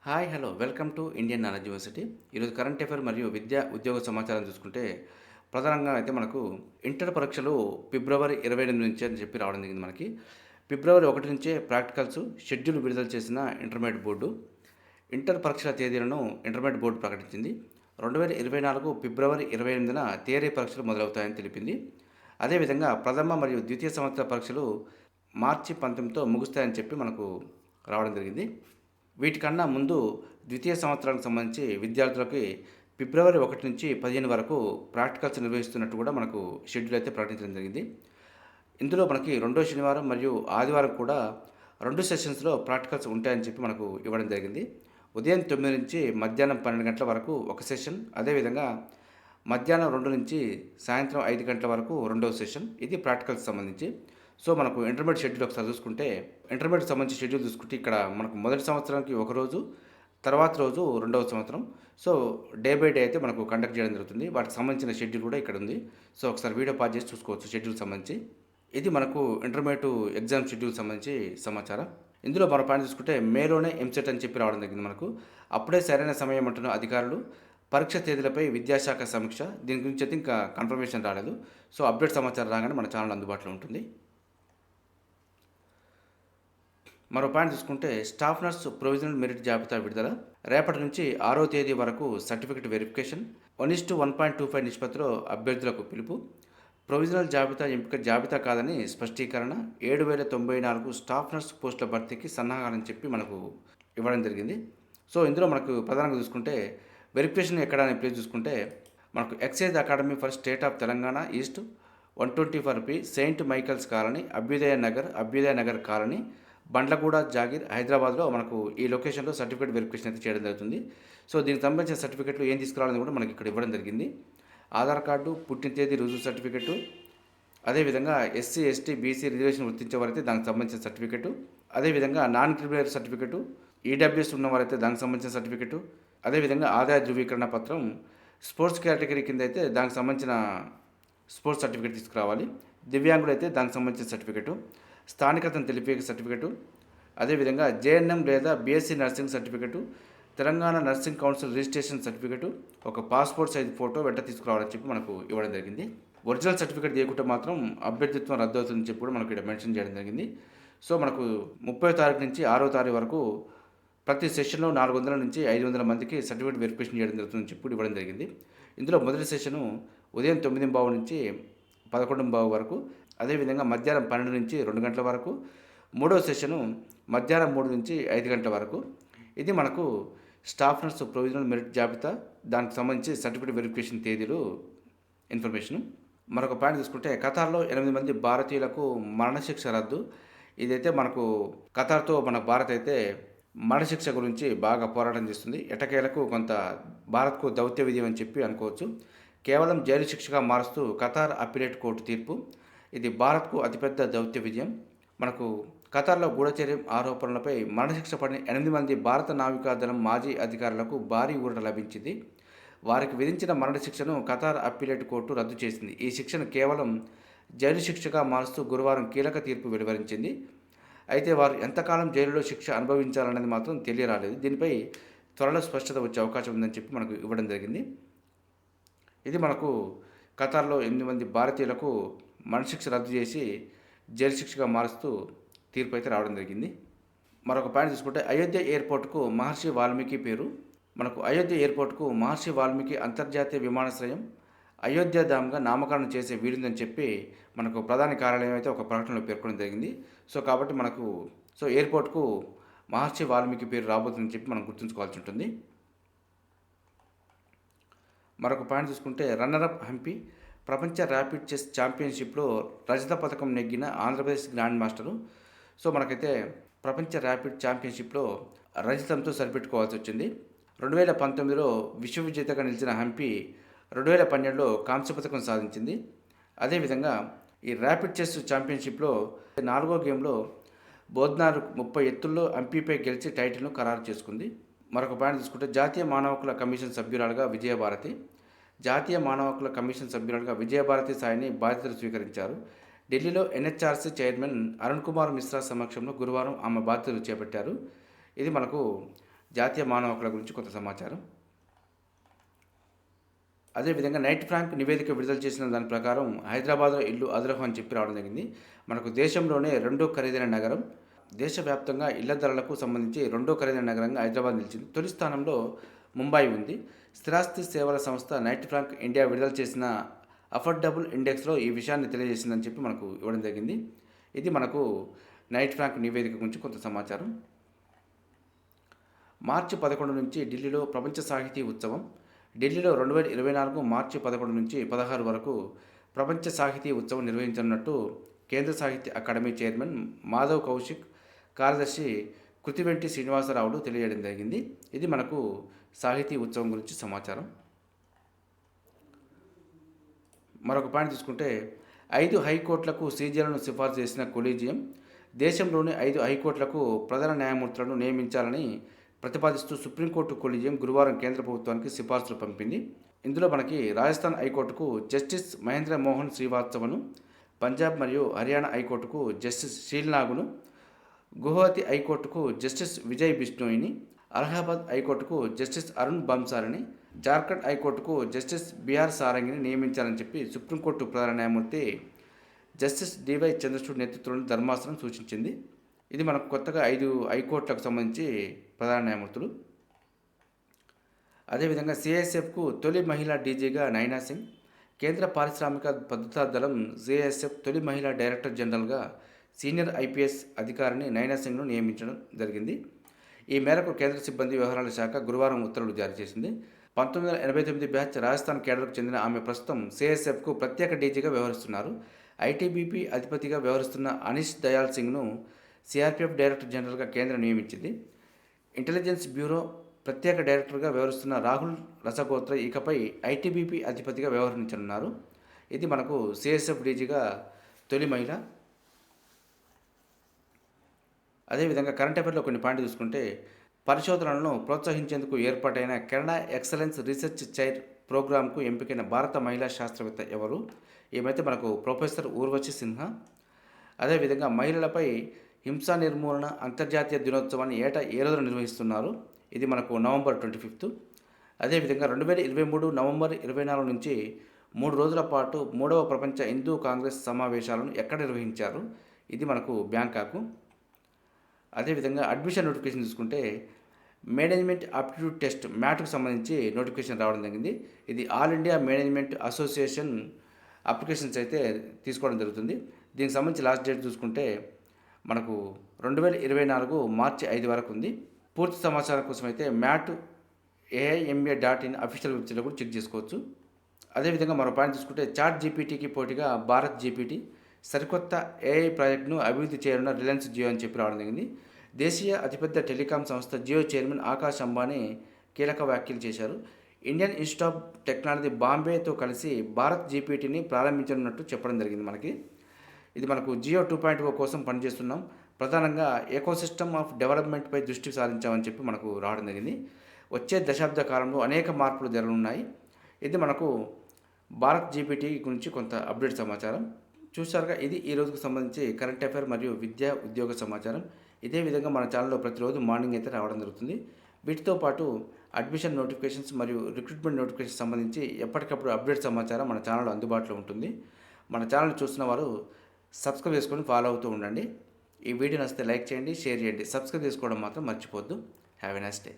Hi hello welcome to Indian knowledge university. ఈరోజు current affair మరియు విద్యా ఉద్యోగ సమాచారం చూసుకుంటే ప్రధానంగా అయితే మనకు ఇంటర్ పరీక్షలు ఫిబ్రవరి 28 నుంచి అని చెప్పి రావడం జరిగింది. మనకి ఫిబ్రవరి 1 నుంచే ప్రాక్టికల్స్ షెడ్యూల్ విడుదల చేసిన ఇంటర్మీడియట్ బోర్డు ఇంటర్ పరీక్షల తేదీలను ఇంటర్మీడియట్ బోర్డు ప్రకటించింది. 2024 ఫిబ్రవరి 28న థియరీ పరీక్షలు మొదలవుతాయని తెలిపింది. అదేవిధంగా ప్రథమ మరియు ద్వితీయ సంవత్సర పరీక్షలు మార్చి 19తో ముగుస్తాయని చెప్పి మనకు రావడం జరిగింది. వీటికన్నా ముందు ద్వితీయ సంవత్సరానికి సంబంధించి విద్యార్థులకి ఫిబ్రవరి 1 నుంచి 15 వరకు ప్రాక్టికల్స్ నిర్వహిస్తున్నట్టు కూడా మనకు షెడ్యూల్ అయితే ప్రకటించడం జరిగింది. ఇందులో మనకి రెండో శనివారం మరియు ఆదివారం కూడా 2 సెషన్స్లో ప్రాక్టికల్స్ ఉంటాయని చెప్పి మనకు ఇవ్వడం జరిగింది. ఉదయం 9 నుంచి మధ్యాహ్నం 12 గంటల వరకు ఒక సెషన్, అదేవిధంగా మధ్యాహ్నం 2 నుంచి సాయంత్రం 5 గంటల వరకు రెండవ సెషన్. ఇది ప్రాక్టికల్స్ సంబంధించి. సో మనకు ఇంటర్మీడియట్ షెడ్యూల్ ఒకసారి చూసుకుంటే ఇంటర్మీడియట్ సంబంధించి షెడ్యూల్ చూసుకుంటే ఇక్కడ మనకు మొదటి సంవత్సరానికి ఒక రోజు, తర్వాత రోజు రెండవ సంవత్సరం. సో డే బై డే అయితే మనకు కండక్ట్ చేయడం జరుగుతుంది. వాటికి సంబంధించిన షెడ్యూల్ కూడా ఇక్కడ ఉంది. సో ఒకసారి వీడియో పాజ్ చేసి చూసుకోవచ్చు షెడ్యూల్ సంబంధించి. ఇది మనకు ఇంటర్మీడియట్ ఎగ్జామ్ షెడ్యూల్ సంబంధించి సమాచారం. ఇందులో మరో పాయింట్ చూసుకుంటే మేలోనే ఎంసెట్ అని చెప్పి రావడం జరిగింది మనకు. అప్పుడే సరైన సమయం అంటున్న అధికారులు. పరీక్ష తేదీలపై విద్యాశాఖ సమీక్ష. దీని గురించి అయితే ఇంకా కన్ఫర్మేషన్ రాలేదు. సో అప్డేట్ సమాచారం రాగానే మన ఛానల్ అందుబాటులో ఉంటుంది. మరో పాయింట్ చూసుకుంటే స్టాఫ్ నర్స్ ప్రొవిజనల్ మెరిట్ జాబితా విడుదల. రేపటి నుంచి 6వ తేదీ వరకు సర్టిఫికెట్ వెరిఫికేషన్. 1:1.25 నిష్పత్తిలో అభ్యర్థులకు పిలుపు. ప్రొవిజనల్ జాబితా ఎంపిక జాబితా కాదని స్పష్టీకరణ. 7,094 స్టాఫ్ నర్స్ పోస్టుల భర్తీకి సన్నాహాలని చెప్పి మనకు ఇవ్వడం జరిగింది. సో ఇందులో మనకు ప్రధానంగా చూసుకుంటే వెరిఫికేషన్ ఎక్కడ అనే ప్లేస్ చూసుకుంటే మనకు excise academy for state of Telangana east 124 Saint Michael's colony, Abhyudaya Nagar colony, Bandlaguda jagir, హైదరాబాద్లో మనకు ఈ లొకేషన్లో సర్టిఫికేట్ వెరిఫికేషన్ అయితే చేయడం జరుగుతుంది. సో దీనికి సంబంధించిన సర్టిఫికేట్లు ఏం తీసుకురావాలని కూడా మనకి ఇక్కడ ఇవ్వడం జరిగింది. ఆధార్ కార్డు, పుట్టిన తేదీ రుజువు సర్టిఫికెటు, అదేవిధంగా ఎస్సీ, ఎస్టీ, బీసీ రిజర్వేషన్ వర్తించేవారైతే దానికి సంబంధించిన సర్టిఫికెటు, అదేవిధంగా నాన్ క్రిమినల్ సర్టిఫికెటు, ఈడబ్ల్యూఎస్ ఉన్నవారైతే దానికి సంబంధించిన సర్టిఫికెటు, అదేవిధంగా ఆదాయ ధృవీకరణ పత్రం, స్పోర్ట్స్ కేటగిరీ కింద అయితే దానికి సంబంధించిన స్పోర్ట్స్ సర్టిఫికేట్ తీసుకురావాలి. దివ్యాంగుడు అయితే దానికి సంబంధించిన సర్టిఫికెటు, స్థానికతను తెలిపే సర్టిఫికెటు, అదేవిధంగా జేఎన్ఎం లేదా BSc nursing certificate, Telangana nursing council registration certificate, ఒక పాస్పోర్ట్ సైజ్ ఫోటో వెంట తీసుకురావాలని చెప్పి మనకు ఇవ్వడం జరిగింది. ఒరిజినల్ సర్టిఫికేట్ చేయకుంటే మాత్రం అభ్యర్థిత్వం రద్దు అవుతుందని చెప్పి కూడా మనకు ఇక్కడ మెన్షన్ చేయడం జరిగింది. సో మనకు 30వ తారీఖు నుంచి 6వ తారీఖు వరకు ప్రతి సెషన్లో 400 నుంచి 500 మందికి సర్టిఫికేట్ వెరిఫికేషన్ చేయడం జరుగుతుందని చెప్పి కూడా ఇవ్వడం జరిగింది. ఇందులో మొదటి సెషను ఉదయం 9:15 నుంచి 11:15 వరకు, అదేవిధంగా మధ్యాహ్నం 12 నుంచి 2 గంటల వరకు, మూడవ సెషను మధ్యాహ్నం 3 నుంచి 5 గంటల వరకు. ఇది మనకు స్టాఫ్ నర్స్ ప్రొవిజనల్ మెరిట్ జాబితా, దానికి సంబంధించి సర్టిఫికేట్ వెరిఫికేషన్ తేదీలు ఇన్ఫర్మేషను. మరొక పాయింట్ చూసుకుంటే ఖతార్లో 8 మంది భారతీయులకు మరణశిక్ష రద్దు. ఇదైతే మనకు ఖతార్తో మన భారత్ అయితే మరణశిక్ష గురించి బాగా పోరాటం చేస్తుంది. ఎటకేలకు కొంత భారత్కు దౌత్య విజయం అని చెప్పి అనుకోవచ్చు. కేవలం జైలు శిక్షగా మారుస్తూ ఖతార్ అప్పీలేట్ కోర్టు తీర్పు. ఇది భారత్కు అతిపెద్ద దౌత్య విజయం. మనకు ఖతార్లో గూఢచర్యం ఆరోపణలపై మరణశిక్ష పడిన 8 మంది భారత నావికాదళం మాజీ అధికారులకు భారీ ఊరట లభించింది. వారికి విధించిన మరణశిక్షను ఖతార్ అప్పీలేట్ కోర్టు రద్దు చేసింది. ఈ శిక్షను కేవలం జైలు శిక్షగా మారుస్తూ గురువారం కీలక తీర్పు వెలువరించింది. అయితే వారు ఎంతకాలం జైలులో శిక్ష అనుభవించాలన్నది మాత్రం తెలియరాలేదు. దీనిపై త్వరలో స్పష్టత వచ్చే అవకాశం ఉందని చెప్పి మనకు ఇవ్వడం జరిగింది. ఇది మనకు ఖతార్లో 8 మంది భారతీయులకు మరణశిక్ష రద్దు చేసి జైలు శిక్షగా మారుస్తూ తీర్పు అయితే రావడం జరిగింది. మరొక పాయింట్ చూసుకుంటే అయోధ్య ఎయిర్పోర్టుకు మహర్షి వాల్మీకి పేరు. మనకు అయోధ్య ఎయిర్పోర్టుకు మహర్షి వాల్మీకి అంతర్జాతీయ విమానాశ్రయం అయోధ్యధామ్గా నామకరణం చేసే వీలుందని చెప్పి మనకు ప్రధాని కార్యాలయం అయితే ఒక ప్రకటనలో పేర్కొనడం జరిగింది. సో కాబట్టి మనకు ఎయిర్పోర్ట్కు మహర్షి వాల్మీకి పేరు రాబోతుందని చెప్పి మనం గుర్తుంచుకోవాల్సి ఉంటుంది. మరొక పాయింట్ చూసుకుంటే రన్నరప్ హంపి ప్రపంచ ర్యాపిడ్ చెస్ ఛాంపియన్షిప్లో రజత పథకం నెగ్గిన ఆంధ్రప్రదేశ్ గ్రాండ్ మాస్టరు. సో మనకైతే ప్రపంచ ర్యాపిడ్ ఛాంపియన్షిప్లో రజతంతో సరిపెట్టుకోవాల్సి వచ్చింది. 2019లో విశ్వ విజేతగా నిలిచిన హంపి 2012లో కాంస్య పథకం సాధించింది. అదేవిధంగా ఈ ర్యాపిడ్ చెస్ ఛాంపియన్షిప్లో 4వ గేమ్లో బోద్నార్ 30 ఎత్తుల్లో హంపీపై గెలిచి టైటిల్ను ఖరారు చేసుకుంది. మరొక పాయింట్ తీసుకుంటే జాతీయ మానవ హక్కుల కమిషన్ సభ్యురాలుగా విజయభారతి సాయిని బాధ్యతలు స్వీకరించారు. ఢిల్లీలో ఎన్హెచ్ఆర్సీ చైర్మన్ అరుణ్ కుమార్ మిశ్రా సమక్షంలో గురువారం ఆమె బాధ్యతలు చేపట్టారు. ఇది మనకు జాతీయ మానవ హక్కుల గురించి కొంత సమాచారం. అదేవిధంగా నైట్ ఫ్రాంక్ నివేదిక విడుదల చేసిన దాని ప్రకారం హైదరాబాద్లో ఇల్లు అదరహం అని చెప్పి రావడం జరిగింది. మనకు దేశంలోనే రెండో ఖరీదైన నగరం, దేశవ్యాప్తంగా ఇళ్ల ధరలకు సంబంధించి రెండో ఖరీదైన నగరంగా హైదరాబాద్ నిలిచింది. తొలి స్థానంలో ముంబై ఉంది. స్థిరాస్తి సేవల సంస్థ నైట్ ఫ్రాంక్ ఇండియా విడుదల చేసిన అఫోర్డబుల్ ఇండెక్స్లో ఈ విషయాన్ని తెలియజేసిందని చెప్పి మనకు ఇవ్వడం జరిగింది. ఇది మనకు నైట్ ఫ్రాంక్ నివేదిక గురించి కొంత సమాచారం. మార్చి 11 నుంచి ఢిల్లీలో ప్రపంచ సాహితీ ఉత్సవం. ఢిల్లీలో 2024 మార్చి 11 నుంచి 16 వరకు ప్రపంచ సాహితీ ఉత్సవం నిర్వహించనున్నట్టు కేంద్ర సాహిత్య అకాడమీ చైర్మన్ మాధవ్ కౌశిక్, కార్యదర్శి కృతివెంటి శ్రీనివాసరావులు తెలియజేయడం జరిగింది. ఇది మనకు సాహితీ ఉత్సవం గురించి సమాచారం. మరొక పాయింట్ తీసుకుంటే 5 హైకోర్టులకు సీజీలను సిఫార్సు చేసిన కొలీజియం దేశంలోని 5 హైకోర్టులకు ప్రధాన న్యాయమూర్తులను నియమించాలని ప్రతిపాదిస్తూ సుప్రీంకోర్టు కొలీజియం గురువారం కేంద్ర ప్రభుత్వానికి సిఫార్సులు పంపింది. ఇందులో మనకి రాజస్థాన్ హైకోర్టుకు జస్టిస్ మహేంద్ర మోహన్ శ్రీవాత్సవను, పంజాబ్ మరియు హర్యానా హైకోర్టుకు జస్టిస్ షీల్నాగును, గువాహతి హైకోర్టుకు జస్టిస్ విజయ్ బిష్ణోయిని, అలహాబాద్ హైకోర్టుకు జస్టిస్ అరుణ్ బన్సాల్ని, జార్ఖండ్ హైకోర్టుకు జస్టిస్ బిఆర్ సారంగిని నియమించాలని చెప్పి సుప్రీంకోర్టు ప్రధాన న్యాయమూర్తి జస్టిస్ డివై చంద్రచూడ్ నేతృత్వంలోని ధర్మాసనం సూచించింది. ఇది మనకు కొత్తగా 5 హైకోర్టులకు సంబంధించి ప్రధాన న్యాయమూర్తులు. అదేవిధంగా సిఐఎస్ఎఫ్కు తొలి మహిళా డీజీగా నైనా సింగ్, కేంద్ర పారిశ్రామిక భద్రతా దళం సిఐఎస్ఎఫ్ తొలి మహిళా డైరెక్టర్ జనరల్గా సీనియర్ ఐపీఎస్ అధికారిని నైనా సింగ్ను నియమించడం జరిగింది. ఈ మేరకు కేంద్ర సిబ్బంది వ్యవహారాల శాఖ గురువారం ఉత్తర్వులు జారీ చేసింది. 1989 బ్యాచ్ రాజస్థాన్ కేడర్కు చెందిన ఆమె ప్రస్తుతం సిఐఎస్ఎఫ్కు ప్రత్యేక డీజీగా వ్యవహరిస్తున్నారు. ఐటీబీపీ అధిపతిగా వ్యవహరిస్తున్న అనీష్ దయాల్ సింగ్ను సిఆర్పీఎఫ్ డైరెక్టర్ జనరల్గా కేంద్రం నియమించింది. ఇంటెలిజెన్స్ బ్యూరో ప్రత్యేక డైరెక్టర్గా వ్యవహరిస్తున్న రాహుల్ రసగోత్ర ఇకపై ఐటీబీపీ అధిపతిగా వ్యవహరించనున్నారు. ఇది మనకు సిఎస్ఎఫ్ డీజీగా తొలి మహిళ. అదేవిధంగా కరెంట్ అఫైర్లో కొన్ని పాయింట్లు చూసుకుంటే పరిశోధనలను ప్రోత్సహించేందుకు ఏర్పాటైన కెనడా ఎక్సలెన్స్ రీసెర్చ్ చైర్ ప్రోగ్రాంకు ఎంపికైన భారత మహిళా శాస్త్రవేత్త ఎవరు? ఏమైతే మనకు ప్రొఫెసర్ ఊర్వశి సిన్హా. అదేవిధంగా మహిళలపై హింసా నిర్మూలన అంతర్జాతీయ దినోత్సవాన్ని ఏటా ఏ రోజున నిర్వహిస్తున్నారు? ఇది మనకు నవంబర్ 25. అదేవిధంగా 2023 నవంబర్ 24 నుంచి 3 రోజుల పాటు 3వ ప్రపంచ హిందూ కాంగ్రెస్ సమావేశాలను ఎక్కడ నిర్వహించారు? ఇది మనకు బ్యాంకాకు. అదేవిధంగా అడ్మిషన్ నోటిఫికేషన్ చూసుకుంటే మేనేజ్మెంట్ ఆప్టిట్యూడ్ టెస్ట్ మ్యాట్కు సంబంధించి నోటిఫికేషన్ రావడం జరిగింది. ఇది all India management association applications అయితే తీసుకోవడం జరుగుతుంది. దీనికి సంబంధించి లాస్ట్ డేట్ చూసుకుంటే మనకు 2024 మార్చి 5 వరకు ఉంది. పూర్తి సమాచారం కోసం అయితే మ్యాట్ AIMA.in అఫీషియల్ వెబ్సైట్లో కూడా చెక్ చేసుకోవచ్చు. అదేవిధంగా మరో పాయింట్ చూసుకుంటే చాట్ జీపీటీకి పోటీగా భారత్ జీపీటీ సరికొత్త AI ప్రాజెక్టును అభివృద్ధి చేయనున్న రిలయన్స్ జియో అని చెప్పి రావడం జరిగింది. దేశీయ అతిపెద్ద టెలికాం సంస్థ జియో చైర్మన్ ఆకాష్ అంబానీ కీలక వ్యాఖ్యలు చేశారు. ఇండియన్ ఇన్స్టిట్యూట్ ఆఫ్ టెక్నాలజీ బాంబేతో కలిసి భారత్ జీపీటీని ప్రారంభించనున్నట్టు చెప్పడం జరిగింది మనకి. ఇది మనకు జియో 2.0 కోసం పనిచేస్తున్నాం, ప్రధానంగా ఎకోసిస్టమ్ ఆఫ్ డెవలప్మెంట్పై దృష్టి సారించామని చెప్పి మనకు రావడం జరిగింది. వచ్చే దశాబ్ద కాలంలో అనేక మార్పులు జరగనున్నాయి. ఇది మనకు భారత్ జీపీటీ గురించి కొంత అప్డేట్ సమాచారం చూశారుగా. ఇది ఈ రోజుకు సంబంధించి కరెంట్ అఫైర్ మరియు విద్యా ఉద్యోగ సమాచారం. ఇదే విధంగా మన ఛానల్లో ప్రతిరోజు మార్నింగ్ అయితే రావడం జరుగుతుంది. వీటితో పాటు అడ్మిషన్ నోటిఫికేషన్స్ మరియు రిక్రూట్మెంట్ నోటిఫికేషన్స్ సంబంధించి ఎప్పటికప్పుడు అప్డేట్ సమాచారం మన ఛానల్లో అందుబాటులో ఉంటుంది. మన ఛానల్ చూస్తున్న వారు సబ్స్క్రైబ్ చేసుకొని ఫాలో అవుతూ ఉండండి. ఈ వీడియో నచ్చితే లైక్ చేయండి, షేర్ చేయండి. సబ్స్క్రైబ్ చేసుకోవడం మాత్రం మర్చిపోవద్దు. Have a nice day.